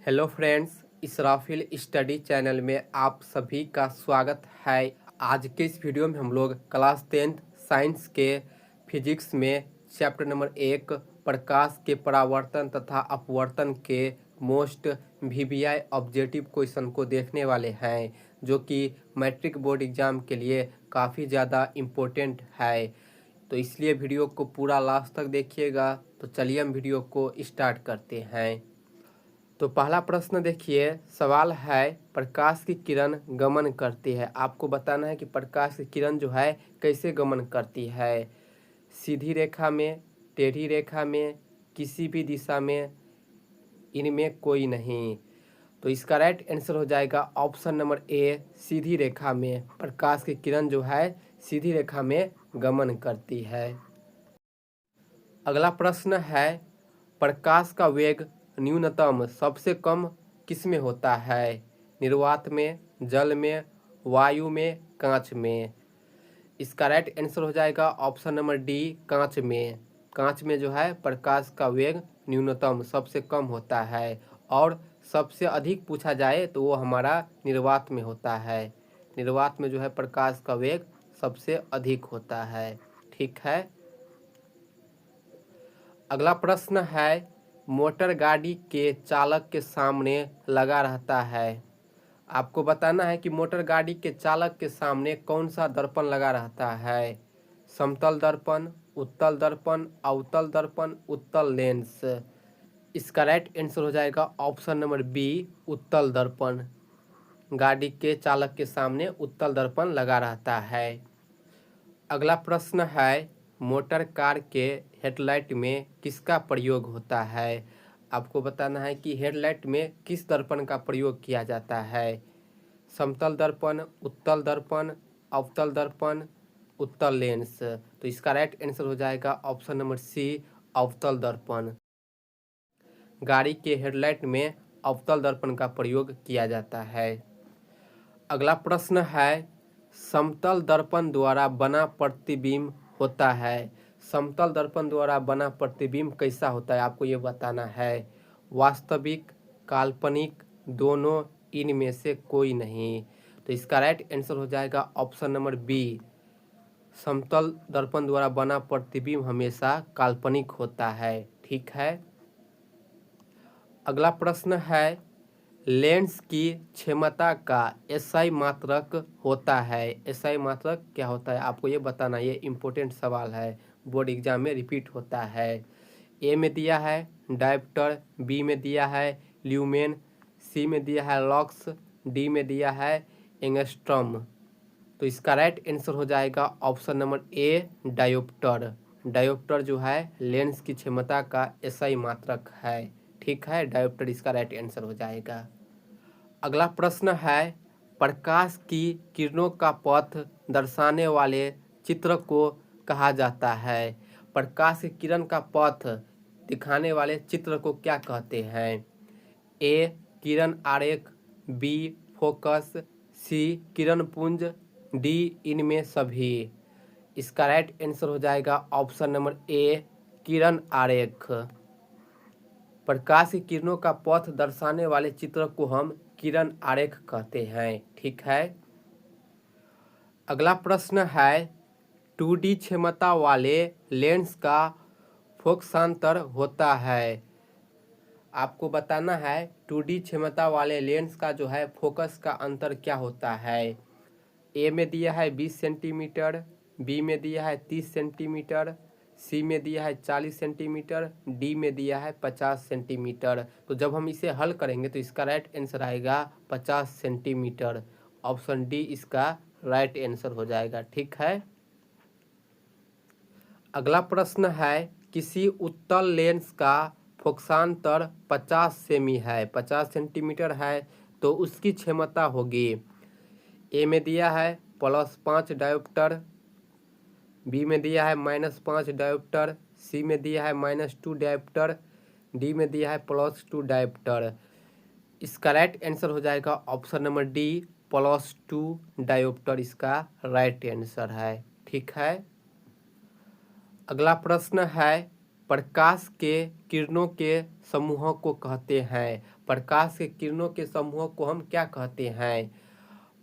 Hello friends, Israfil study channel में आप सभी का स्वागत है। आज के इस वीडियो में हम लोग क्लास 10th साइंस के फिजिक्स में चैप्टर नंबर 1 प्रकाश के परावर्तन तथा अपवर्तन के मोस्ट वीवीआई ऑब्जेक्टिव क्वेश्चन को देखने वाले हैं, जो कि मैट्रिक बोर्ड एग्जाम के लिए काफ़ी ज़्यादा इम्पोर्टेंट है। तो इसलिए वीडियो को पूरा लास्ट तक देखिएगा। तो चलिए हम वीडियो को स्टार्ट करते हैं। तो पहला प्रश्न देखिए, सवाल है प्रकाश की किरण गमन करती है। आपको बताना है कि प्रकाश की किरण जो है कैसे गमन करती है। सीधी रेखा में, टेढ़ी रेखा में, किसी भी दिशा में, इनमें कोई नहीं। तो इसका राइट आंसर हो जाएगा ऑप्शन नंबर ए, सीधी रेखा में। प्रकाश की किरण जो है सीधी रेखा में गमन करती है। अगला प्रश्न है प्रकाश का वेग न्यूनतम सबसे कम किस में होता है। निर्वात में, जल में, वायु में, कांच में। इसका राइट आंसर हो जाएगा ऑप्शन नंबर डी, कांच में। कांच में जो है प्रकाश का वेग न्यूनतम सबसे कम होता है, और सबसे अधिक पूछा जाए तो वो हमारा निर्वात में होता है। निर्वात में जो है प्रकाश का वेग सबसे अधिक होता है। ठीक है। अगला प्रश्न है मोटर गाड़ी के चालक के सामने लगा रहता है। आपको बताना है कि मोटर गाड़ी के चालक के सामने कौन सा दर्पण लगा रहता है। समतल दर्पण, उत्तल दर्पण, अवतल दर्पण, उत्तल लेंस। इसका राइट आंसर हो जाएगा ऑप्शन नंबर बी, उत्तल दर्पण। गाड़ी के चालक के सामने उत्तल दर्पण लगा रहता है। अगला प्रश्न है मोटर कार के हेडलाइट में किसका प्रयोग होता है। आपको बताना है कि हेडलाइट में किस दर्पण का प्रयोग किया जाता है। समतल दर्पण, उत्तल दर्पण, अवतल दर्पण, उत्तल लेंस। तो इसका राइट आंसर हो जाएगा ऑप्शन नंबर सी, अवतल दर्पण। गाड़ी के हेडलाइट में अवतल दर्पण का प्रयोग किया जाता है। अगला प्रश्न है समतल दर्पण द्वारा बना प्रतिबिंब होता है। समतल दर्पण द्वारा बना प्रतिबिंब कैसा होता है, आपको ये बताना है। वास्तविक, काल्पनिक, दोनों, इनमें से कोई नहीं। तो इसका राइट आंसर हो जाएगा ऑप्शन नंबर बी, समतल दर्पण द्वारा बना प्रतिबिंब हमेशा काल्पनिक होता है। ठीक है। अगला प्रश्न है लेंस की क्षमता का एसआई मात्रक होता है। एसआई मात्रक क्या होता है, आपको ये बताना। ये इम्पोर्टेंट सवाल है, बोर्ड एग्जाम में रिपीट होता है। ए में दिया है डायोप्टर, बी में दिया है ल्यूमेन, सी में दिया है लक्स, डी में दिया है एंगस्ट्रॉम। तो इसका राइट आंसर हो जाएगा option number A, dioptre. Dioptre जो है लेंस की क्षमता का एसआई मात्रक है। ठीक है, डायोप्टर इसका राइट आंसर हो जाएगा। अगला प्रश्न है प्रकाश की किरणों का पथ दर्शाने वाले चित्र को कहा जाता है। प्रकाश की किरण का पथ दिखाने वाले चित्र को क्या कहते हैं। ए, किरण आरेख, बी, फोकस, सी, किरण पुंज, डी, इनमें सभी। इसका राइट आंसर हो जाएगा ऑप्शन नंबर ए, किरण आरेख। प्रकाश की किरणों का पथ दर्शाने वाले चित्र को हम किरण आरेख कहते हैं। ठीक है। अगला प्रश्न है 2D क्षमता वाले लेंस का फोकसांतर होता है। आपको बताना है 2D क्षमता वाले लेंस का जो है फोकस का अंतर क्या होता है। ए में दिया है 20 सेंटीमीटर, बी में दिया है 30 सेंटीमीटर, सी में दिया है 40 सेंटीमीटर, डी में दिया है 50 सेंटीमीटर। तो जब हम इसे हल करेंगे तो इसका राइट आंसर आएगा 50 सेंटीमीटर। ऑप्शन डी इसका राइट आंसर हो जाएगा। ठीक है। अगला प्रश्न है किसी उत्तल लेंस का फोकसांतर 50 सेमी है, 50 सेंटीमीटर है, तो उसकी क्षमता होगी। ए में दिया है +5 डायोप्टर, बी में दिया है -5 डायोप्टर, सी में दिया है -2 डायोप्टर, डी में दिया है +2 डायोप्टर। इसका राइट आंसर हो जाएगा ऑप्शन नंबर डी, +2 डायोप्टर इसका राइट आंसर है। ठीक है। अगला प्रश्न है प्रकाश के किरणों के समूहों को कहते हैं। प्रकाश के किरणों के समूह को हम क्या कहते हैं?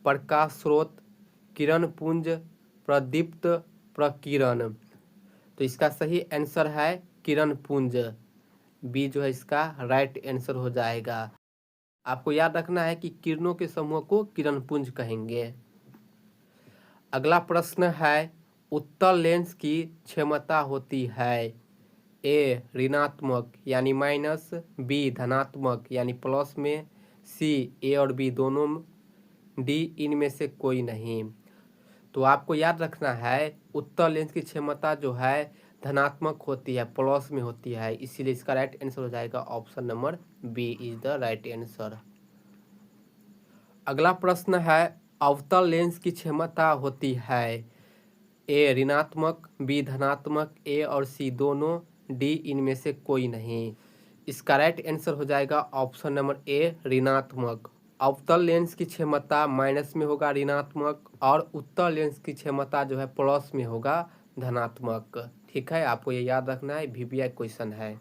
प्रकाश स्रोत, किरण पुंज, प्रदीप्त प्रकीरण। तो इसका सही आंसर है किरण पुंज। बी जो है इसका राइट आंसर हो जाएगा। आपको याद रखना है कि किरणों के समूह को किरण पुंज कहेंगे। अगला प्रश्न है, उत्तल लेंस की क्षमता होती है ए ऋणात्मक यानी माइनस, बी धनात्मक यानी प्लस में, सी ए और बी दोनों, डी इनमें से कोई नहीं। तो आपको याद रखना है उत्तल लेंस की क्षमता जो है धनात्मक होती है, प्लस में होती है, इसीलिए इसका राइट आंसर हो जाएगा option number B is the right answer. अगला प्रश्न है, अवतल लेंस की क्षमता होती है ए ऋणात्मक, बी धनात्मक, ए और सी दोनों, डी इनमें से कोई नहीं। इसका राइट आंसर हो जाएगा ऑप्शन नंबर ए ऋणात्मक। अवतल लेंस की क्षमता माइनस में होगा ऋणात्मक, और उत्तल लेंस की क्षमता जो है प्लस में होगा धनात्मक। ठीक है, आपको ये याद रखना है, वीवीआई क्वेश्चन है।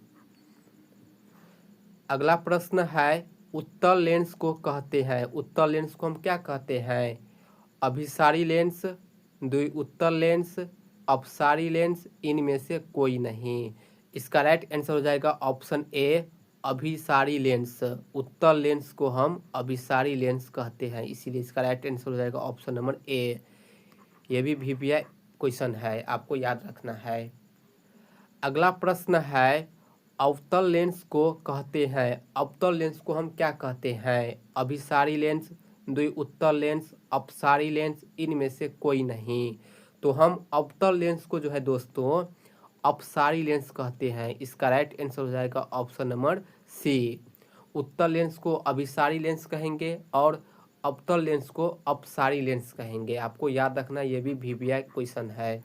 अगला प्रश्न है, उत्तल लेंस को कहते हैं, उत्तल लेंस को हम क्या कहते हैं? अभिसारी लेंस, द्वि उत्तल लेंस, अपसारी लेंस, इनमें से कोई नहीं। इसका राइट आंसर हो जाएगा ऑप्शन ए अभिसारी लेंस। उत्तल लेंस को हम अभिसारी लेंस कहते हैं, इसीलिए इसका राइट आंसर हो जाएगा ऑप्शन नंबर ए। ये भी वीवीआई क्वेश्चन है, आपको याद रखना है। अगला प्रश्न है, अवतल लेंस को कहते हैं, अवतल लेंस को हम क्या कहते हैं? अभिसारी लेंस, द्वि उत्तल लेंस, अपसारी लेंस, इनमें से कोई नहीं। तो हम अवतल लेंस को जो है दोस्तों अपसारी लेंस कहते हैं। इसका राइट आंसर हो जाएगा ऑप्शन नंबर सी। उत्तल लेंस को अभिसारी लेंस कहेंगे और अवतल लेंस को अपसारी लेंस कहेंगे। आपको याद रखना, ये भी वीवीआई क्वेश्चन है।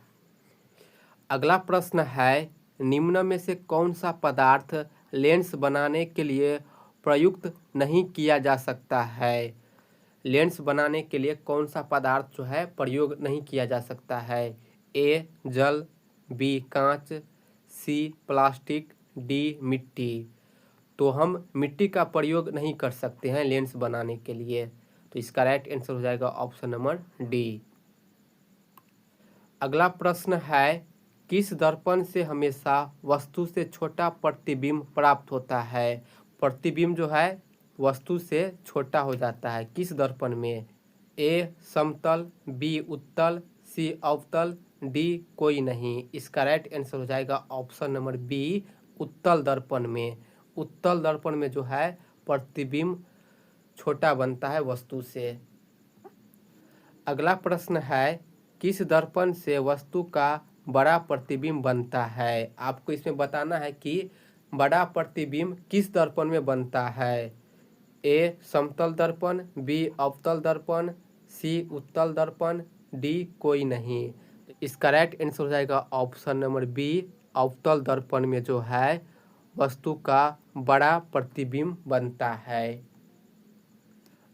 अगला प्रश्न है, निम्न में से कौन सा पदार्थ लेंस बनाने के लिए प्रयुक्त नहीं किया जा सकता है? लेंस बनाने के लिए कौन सा पदार्थ जो है प्रयोग नहीं किया जा सकता है? ए जल, बी कांच, सी प्लास्टिक, डी मिट्टी। तो हम मिट्टी का प्रयोग नहीं कर सकते हैं लेंस बनाने के लिए, तो इसका राइट आंसर हो जाएगा ऑप्शन नंबर डी। अगला प्रश्न है, किस दर्पण से हमेशा वस्तु से छोटा प्रतिबिंब प्राप्त होता है? प्रतिबिंब जो है वस्तु से छोटा हो जाता है, किस दर्पण में? ए समतल, बी उत्तल, सी अवतल, डी कोई नहीं। इसका राइट आंसर हो जाएगा ऑप्शन नंबर बी उत्तल दर्पण में। उत्तल दर्पण में जो है प्रतिबिंब छोटा बनता है वस्तु से। अगला प्रश्न है, किस दर्पण से वस्तु का बड़ा प्रतिबिंब बनता है? आपको इसमें बताना है कि बड़ा प्रतिबिंब किस दर्पण में बनता है। ए समतल दर्पण, बी अवतल दर्पण, सी उत्तल दर्पण, डी कोई नहीं। इसका राइट आंसर हो जाएगा ऑप्शन नंबर बी अवतल दर्पण में जो है वस्तु का बड़ा प्रतिबिंब बनता है।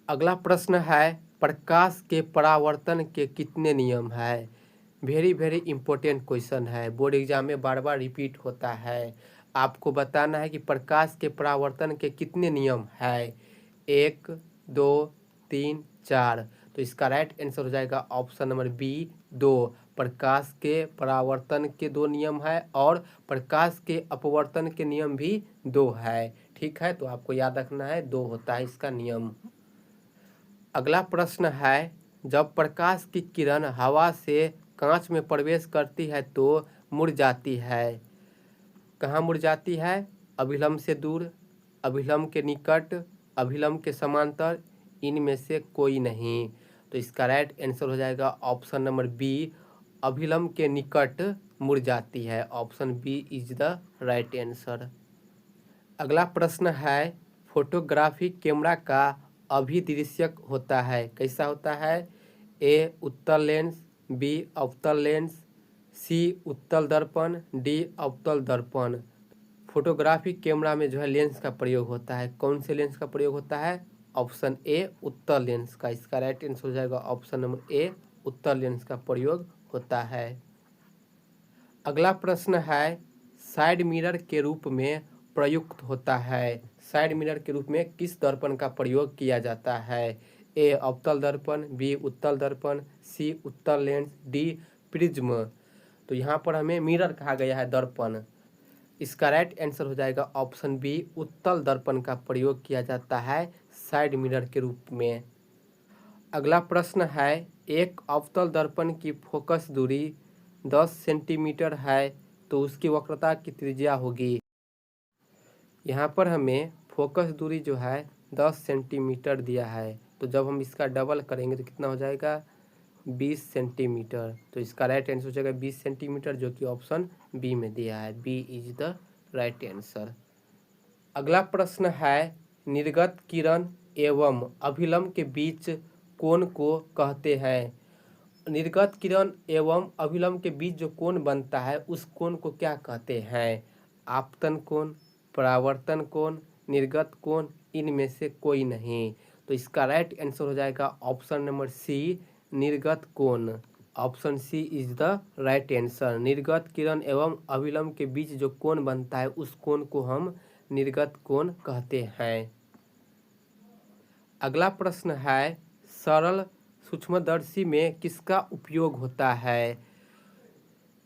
अगला प्रश्न है, प्रकाश के परावर्तन के कितने नियम है? वेरी इंपॉर्टेंट क्वेश्चन है, बोर्ड एग्जाम में बार बार रिपीट होता है। आपको बताना है कि प्रकाश के परावर्तन के कितने नियम है। 1, 2, 3, 4। तो इसका राइट आंसर हो जाएगा ऑप्शन नंबर बी 2। प्रकाश के परावर्तन के 2 नियम है और प्रकाश के अपवर्तन के नियम भी 2 है। ठीक है, तो आपको याद रखना है 2 होता है इसका नियम। अगला प्रश्न है, जब प्रकाश की किरण हवा से कांच में प्रवेश करती है तो मुड़ जाती है। कहाँ मुड़ जाती है? अभिलंब से दूर, अभिलंब के निकट, अभिलंब के समांतर, इनमें से कोई नहीं। तो इसका राइट आंसर हो जाएगा ऑप्शन नंबर बी अभिलंब के निकट मुड़ जाती है। Option B is the right answer. अगला प्रश्न है, फोटोग्राफी कैमरा का अभिदृश्यक होता है, कैसा होता है? ए उत्तल लेंस, बी अवतल लेंस, सी उत्तल दर्पण, डी अवतल दर्पण। फोटोग्राफी कैमरा में जो है लेंस का प्रयोग होता है, कौन से लेंस का प्रयोग होता है? ऑप्शन ए उत्तल लेंस का। इसका राइट आंसर हो जाएगा ऑप्शन नंबर ए उत्तल लेंस का प्रयोग होता है। अगला प्रश्न है, साइड मिरर के रूप में प्रयुक्त होता है? साइड मिरर के रूप में किस दर्पण का प्रयोग किया जाता है? ए अवतल दर्पण, बी उत्तल दर्पण, सी उत्तल लेंस, डी प्रिज्म। तो यहाँ पर हमें मिरर कहा गया है दर्पण। इसका राइट आंसर हो जाएगा ऑप्शन बी, उत्तल दर्पण का प्रयोग किया जाता है साइड मिरर के रूप में। अगला प्रश्न है, एक अवतल दर्पण की फोकस दूरी 10 सेंटीमीटर है तो उसकी वक्रता की त्रिज्या होगी। यहाँ पर हमें फोकस दूरी जो है 10 सेंटीमीटर दिया है, तो जब हम इसका डबल करेंगे तो कितना हो जाएगा 20 सेंटीमीटर। तो इसका राइट आंसर हो जाएगा 20 सेंटीमीटर, जो कि ऑप्शन बी में दिया है। B is the right answer. अगला प्रश्न है, निर्गत किरण एवं अभिलंब के बीच कोण को कहते हैं? निर्गत किरण एवं अभिलंब के बीच जो कोण बनता है उस कोण को क्या कहते हैं? आपतन कोण, परावर्तन कोण, निर्गत कोण, इनमें से कोई नहीं। तो इसका राइट आंसर हो जाएगा ऑप्शन नंबर सी, निर्गत कोण। Option C is the right answer. निर्गत किरण एवं अभिलंब के बीच जो कोण बनता है उस कोण को हम निर्गत कोण कहते हैं। अगला प्रश्न है, सरल सूक्ष्मदर्शी में किसका उपयोग होता है?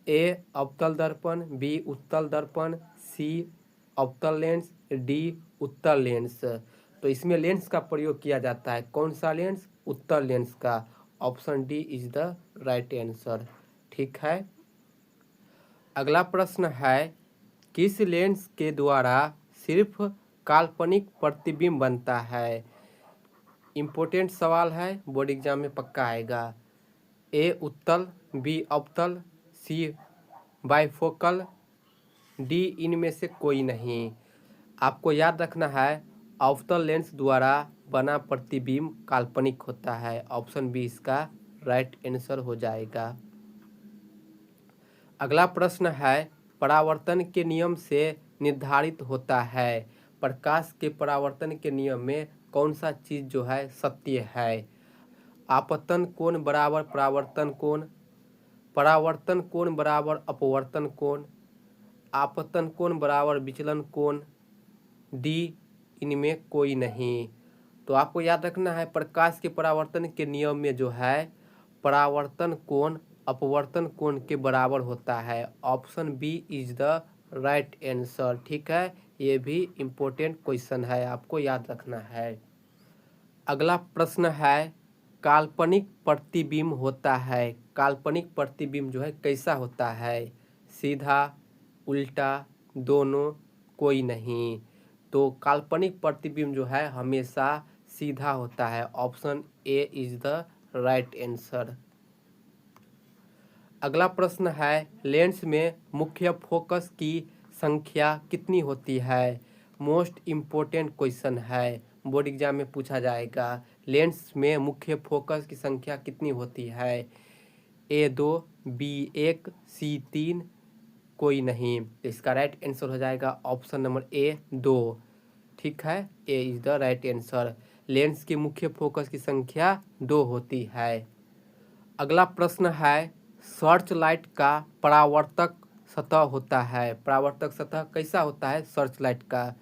ए अवतल दर्पण, बी उत्तल दर्पण, सी अवतल लेंस, डी उत्तल लेंस। तो इसमें लेंस का प्रयोग किया जाता है। कौन सा लेंस? उत्तल लेंस का। Option D is the right answer. ठीक है। अगला प्रश्न है, किस लेंस के द्वारा सिर्फ काल्पनिक प्रतिबिंब बनता है? इम्पोर्टेंट सवाल है, बोर्ड एग्जाम में पक्का आएगा। ए उत्तल, बी अवतल, सी बाइफोकल, डी इनमें से कोई नहीं। आपको याद रखना है, अवतल लेंस द्वारा बना प्रतिबिंब काल्पनिक होता है। ऑप्शन बी इसका राइट आंसर हो जाएगा। अगला प्रश्न है, परावर्तन के नियम से निर्धारित होता है? प्रकाश के परावर्तन के नियम में कौन सा चीज जो है सत्य है? आपतन कोण बराबर परावर्तन कोण, परावर्तन कोण बराबर अपवर्तन कोण, आपतन कोण बराबर विचलन कोण, डी इनमें कोई नहीं। तो आपको याद रखना है, प्रकाश के परावर्तन के नियम में जो है परावर्तन कोण अपवर्तन कोण के बराबर होता है। Option B is the right answer. ठीक है, ये भी इम्पोर्टेंट क्वेश्चन है, आपको याद रखना है। अगला प्रश्न है, काल्पनिक प्रतिबिंब होता है, काल्पनिक प्रतिबिंब जो है कैसा होता है? सीधा, उल्टा, दोनों, कोई नहीं। तो काल्पनिक प्रतिबिंब जो है हमेशा सीधा होता है। Option A is the right answer. अगला प्रश्न है, लेंस में मुख्य फोकस की संख्या कितनी होती है? मोस्ट इम्पोर्टेंट क्वेश्चन है, बोर्ड एग्जाम में पूछा जाएगा। लेंस में मुख्य फोकस की संख्या कितनी होती है? ए 2, बी 1, सी 3, कोई नहीं। इसका राइट आंसर हो जाएगा ऑप्शन नंबर ए 2। ठीक है, A is the right answer. Lens की मुख्य फोकस की संख्या 2 होती है। अगला प्रश्न है, सर्च लाइट का परावर्तक सतह होता है, परावर्तक सतह कैसा होता है सर्च लाइट का?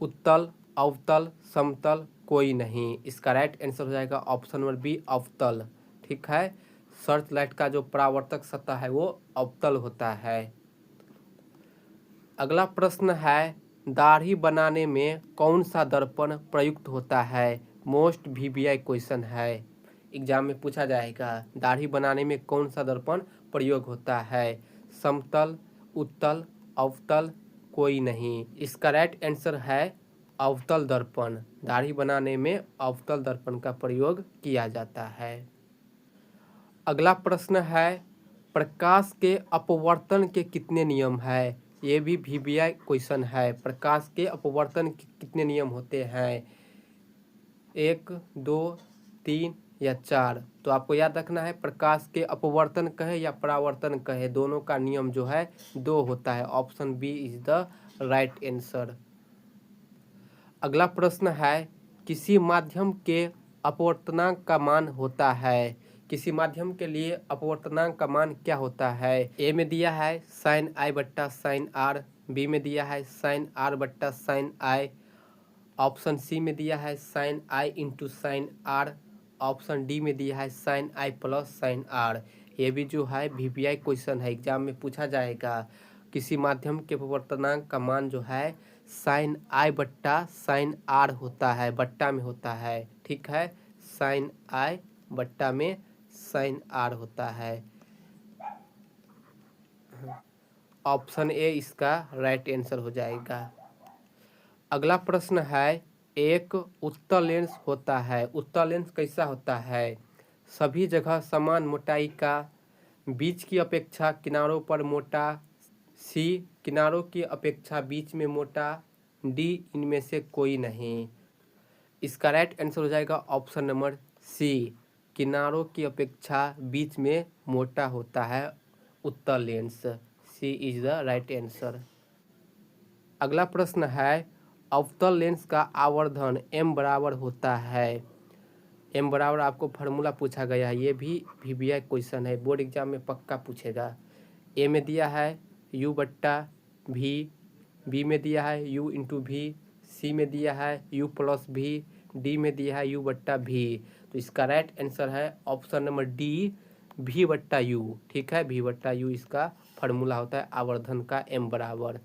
उत्तल, अवतल, समतल, कोई नहीं। इसका राइट आंसर हो जाएगा ऑप्शन नंबर बी अवतल। ठीक है, सर्च लाइट का जो परावर्तक सतह है वो अवतल होता है। अगला प्रश्न है, दाढ़ी बनाने में कौन सा दर्पण प्रयुक्त होता है? मोस्ट वीवीआई क्वेश्चन है, एग्जाम में पूछा जाएगा। दाढ़ी बनाने में कौन सा दर्पण प्रयोग होता है? समतल, उत्तल, अवतल, कोई नहीं। इसका राइट आंसर है अवतल दर्पण। दाढ़ी बनाने में अवतल दर्पण का प्रयोग किया जाता है। अगला प्रश्न है, प्रकाश के अपवर्तन के कितने नियम है? ये भी वीवीआई क्वेश्चन है। प्रकाश के अपवर्तन के कितने नियम होते हैं? 1, 2, 3 या 4? तो आपको याद रखना है, प्रकाश के अपवर्तन कहे या परावर्तन कहे, दोनों का नियम जो है 2 होता है। Option B is the right answer. अगला प्रश्न है, किसी माध्यम के अपवर्तनांक का मान होता है? किसी माध्यम के लिए अपवर्तनांक का मान क्या होता है? ए में दिया है sin i/sin r, बी में दिया है साइन आर बट्टा साइन आई, ऑप्शन सी में दिया है sine I into sine R, option D में दिया है sine I plus sine R. ये भी जो है वीवीआई क्वेश्चन है, एग्जाम में पूछा जाएगा। किसी माध्यम के अपवर्तनांक का मान जो है साइन आई बट्टा साइन आर होता है, बट्टा में होता है, ठीक है, साइन आई बट्टा में साइन आर होता है। ऑप्शन ए इसका राइट आंसर हो जाएगा। अगला प्रश्न है, एक उत्तल लेंस होता है, उत्तल लेंस कैसा होता है? सभी जगह समान मोटाई का, बीच की अपेक्षा किनारों पर मोटा, सी किनारों की अपेक्षा बीच में मोटा, डी इनमें से कोई नहीं। इसका राइट आंसर हो जाएगा ऑप्शन नंबर सी, किनारों की अपेक्षा बीच में मोटा होता है उत्तल lens. C is the right answer. अगला प्रश्न है, अवतल लेंस का आवर्धन m बराबर होता है। m बराबर आपको फार्मूला पूछा गया है, ये भी वीवीआई क्वेश्चन है, बोर्ड एग्जाम में पक्का पूछेगा। ए में दिया है u बट्टा भी, बी में दिया है u इंटू भी, सी में दिया है u प्लस भी, डी में दिया है u बट्टा भी। तो इसका राइट आंसर है ऑप्शन नंबर डी, भी बट्टा यू, ठीक है, भी बट्टा यू इसका फार्मूला होता है आवर्धन का m बराबर।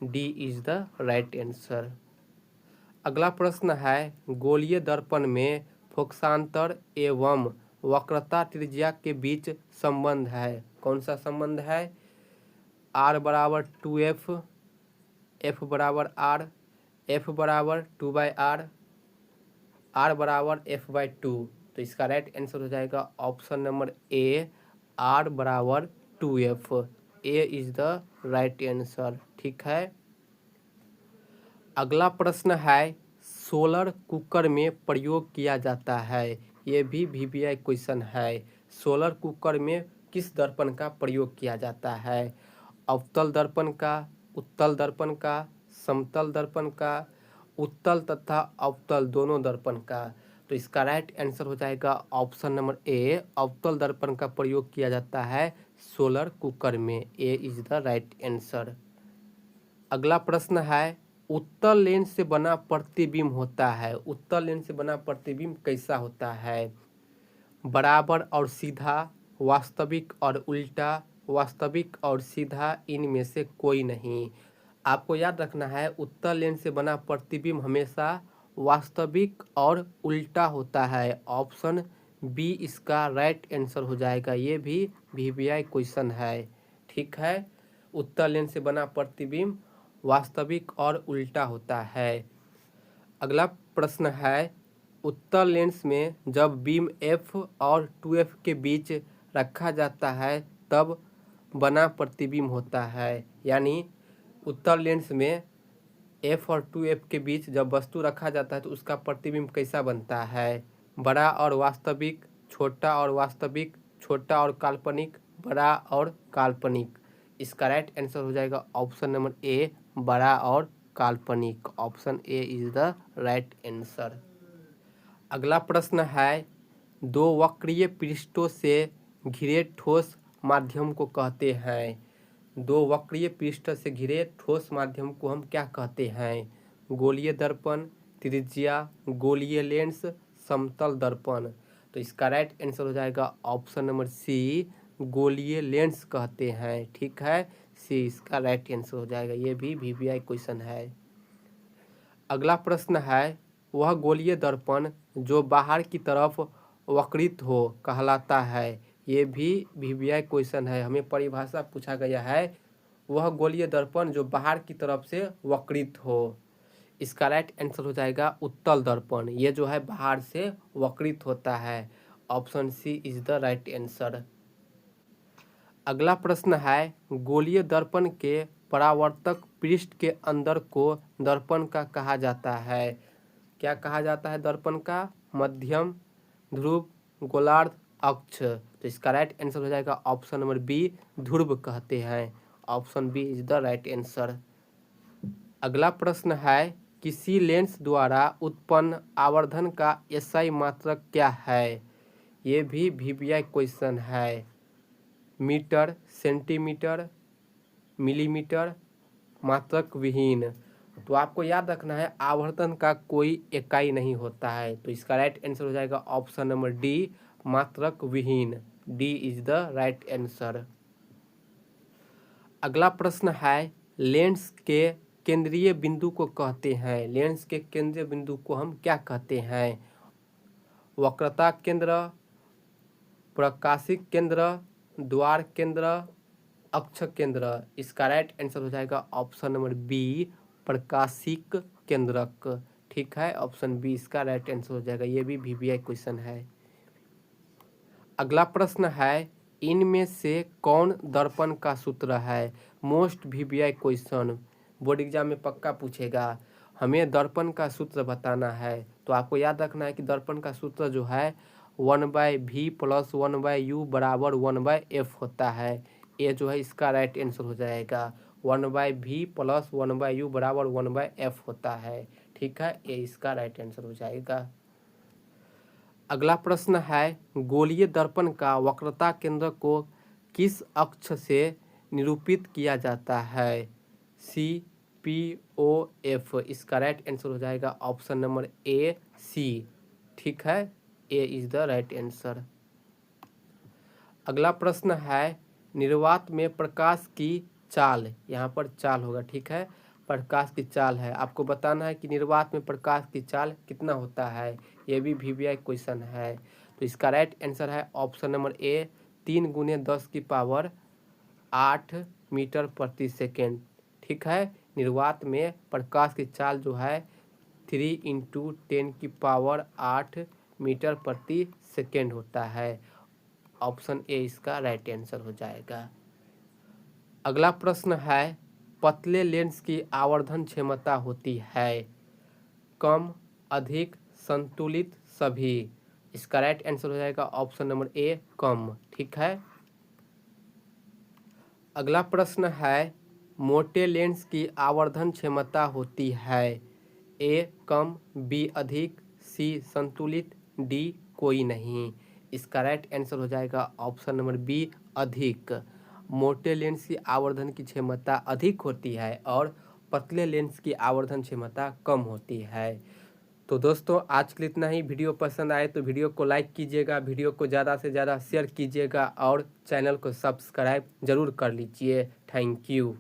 D is the right answer. अगला प्रश्न है, गोलीय दर्पण में फोकसांतर एवं वक्रता त्रिज्या के बीच संबंध है, कौन सा संबंध है? आर बराबर 2f, एफ बराबर आर, एफ बराबर 2/r, आर बराबर f/2। तो इसका राइट आंसर हो जाएगा ऑप्शन नंबर ए, आर बराबर 2f। A is the right answer, ठीक है। अगला प्रश्न है, सोलर कुकर में प्रयोग किया जाता है, ये भी वीवीआई क्वेश्चन है। सोलर कुकर में किस दर्पण का प्रयोग किया जाता है? अवतल दर्पण का, उत्तल दर्पण का, समतल दर्पण का, उत्तल तथा अवतल दोनों दर्पण का। तो इसका राइट आंसर हो जाएगा ऑप्शन नंबर ए, अवतल दर्पण का प्रयोग किया जाता है सोलर कुकर में। ए इज द राइट आंसर। अगला प्रश्न है, उत्तल लेंस से बना प्रतिबिंब होता है, उत्तल लेंस से बना प्रतिबिंब कैसा होता है? बराबर और सीधा, वास्तविक और उल्टा, वास्तविक और सीधा, इनमें से कोई नहीं। आपको याद रखना है, उत्तल लेंस से बना प्रतिबिंब हमेशा वास्तविक और उल्टा होता है। ऑप्शन बी इसका राइट आंसर हो जाएगा, ये भी वीवीआई क्वेश्चन है, ठीक है। उत्तल लेंस से बना प्रतिबिंब वास्तविक और उल्टा होता है। अगला प्रश्न है, उत्तल लेंस में जब बीम f और 2f के बीच रखा जाता है तब बना प्रतिबिंब होता है, यानी उत्तल लेंस में f और 2f के बीच जब वस्तु रखा जाता है तो उसका प्रतिबिंब कैसा बनता है? बड़ा और वास्तविक, छोटा और वास्तविक, छोटा और काल्पनिक, बड़ा और काल्पनिक। इसका राइट आंसर हो जाएगा ऑप्शन नंबर ए, बड़ा और काल्पनिक। Option A is the right answer. अगला प्रश्न है, दो वक्रीय पृष्ठों से घिरे ठोस माध्यम को कहते हैं, दो वक्रीय पृष्ठ से घिरे ठोस माध्यम को हम क्या कहते हैं? गोलीय दर्पण, त्रिज्या, गोलीय लेंस, समतल दर्पण। तो इसका राइट आंसर हो जाएगा ऑप्शन नंबर सी, गोलीय लेंस कहते हैं, ठीक है, सी इसका राइट आंसर हो जाएगा, ये भी वीवीआई क्वेश्चन है। अगला प्रश्न है, वह गोलीय दर्पण जो बाहर की तरफ वक्रित हो कहलाता है, ये भी वीवीआई क्वेश्चन है, हमें परिभाषा पूछा गया है, वह गोलीय दर्पण जो बाहर की तरफ से वक्रित हो। इसका राइट आंसर हो जाएगा उत्तल दर्पण, ये जो है बाहर से वक्रित होता है। Option C is the right answer. अगला प्रश्न है, गोलीय दर्पण के परावर्तक पृष्ठ के अंदर को दर्पण का कहा जाता है, क्या कहा जाता है दर्पण का? मध्यम, ध्रुव, गोलार्ध, अक्ष। तो इसका राइट आंसर हो जाएगा ऑप्शन नंबर बी, ध्रुव कहते हैं। Option B is the right answer. अगला प्रश्न है, किसी लेंस द्वारा उत्पन्न आवर्धन का एसआई मात्रक क्या है? ये भी वीवीआई क्वेश्चन है। मीटर, सेंटीमीटर, मिलीमीटर, मात्रक विहीन। तो आपको याद रखना है आवर्तन का कोई इकाई नहीं होता है। तो इसका राइट आंसर हो जाएगा ऑप्शन नंबर डी, मात्रक विहीन। D is the right answer. अगला प्रश्न है, लेंस के केंद्रीय बिंदु को कहते हैं। लेंस के केंद्रीय बिंदु को हम क्या कहते हैं? वक्रता केंद्र, प्रकाशिक केंद्र, द्वार केंद्र, अक्ष केंद्र। इसका राइट आंसर हो जाएगा ऑप्शन नंबर बी, प्रकाशिक केंद्रक। ठीक है, ऑप्शन बी इसका राइट आंसर हो जाएगा। ये भी वीवीआई क्वेश्चन है। अगला प्रश्न है, इनमें से कौन दर्पण का सूत्र है? Most VVI question, board exam में पक्का पूछेगा। हमें दर्पण का सूत्र बताना है। तो आपको याद रखना है कि दर्पण का सूत्र जो है 1/v + 1/u बराबर 1/f होता है। ये जो है इसका राइट आंसर हो जाएगा। 1/v + 1/u बराबर 1/f होता है। ठीक है, ये इसका राइट आंसर हो जाएगा। अगला प्रश्न है, गोलीय दर्पण का वक्रता केंद्र को किस अक्ष से निरूपित किया जाता है? सी, पी, ओ, एफ। इसका राइट आंसर हो जाएगा ऑप्शन नंबर ए, सी। ठीक है, A is the right answer. अगला प्रश्न है, निर्वात में प्रकाश की चाल, यहाँ पर चाल होगा। ठीक है, प्रकाश की चाल है, आपको बताना है कि निर्वात में प्रकाश की चाल कितना होता है। ये भी वीवीआई क्वेश्चन है। तो इसका राइट आंसर है ऑप्शन नंबर ए, 3 × 10⁸ मीटर प्रति सेकेंड। ठीक है, निर्वात में प्रकाश की चाल जो है 3 × 10⁸ मीटर प्रति सेकेंड होता है। ऑप्शन ए इसका राइट आंसर हो जाएगा। अगला प्रश्न है, पतले लेंस की आवर्धन क्षमता होती है कम, अधिक, संतुलित, सभी। इसका राइट आंसर हो जाएगा ऑप्शन नंबर ए, कम। ठीक है। अगला प्रश्न है, मोटे लेंस की आवर्धन क्षमता होती है ए, कम, बी, अधिक, सी, संतुलित, डी, कोई नहीं। इसका राइट आंसर हो जाएगा ऑप्शन नंबर बी, अधिक। मोटे लेंस की आवर्धन की क्षमता अधिक होती है और पतले लेंस की आवर्धन क्षमता कम होती है। तो दोस्तों आज के लिए इतना ही। वीडियो पसंद आए तो वीडियो को लाइक कीजिएगा, वीडियो को ज़्यादा से ज़्यादा शेयर कीजिएगा और चैनल को सब्सक्राइब जरूर कर लीजिए। Thank you.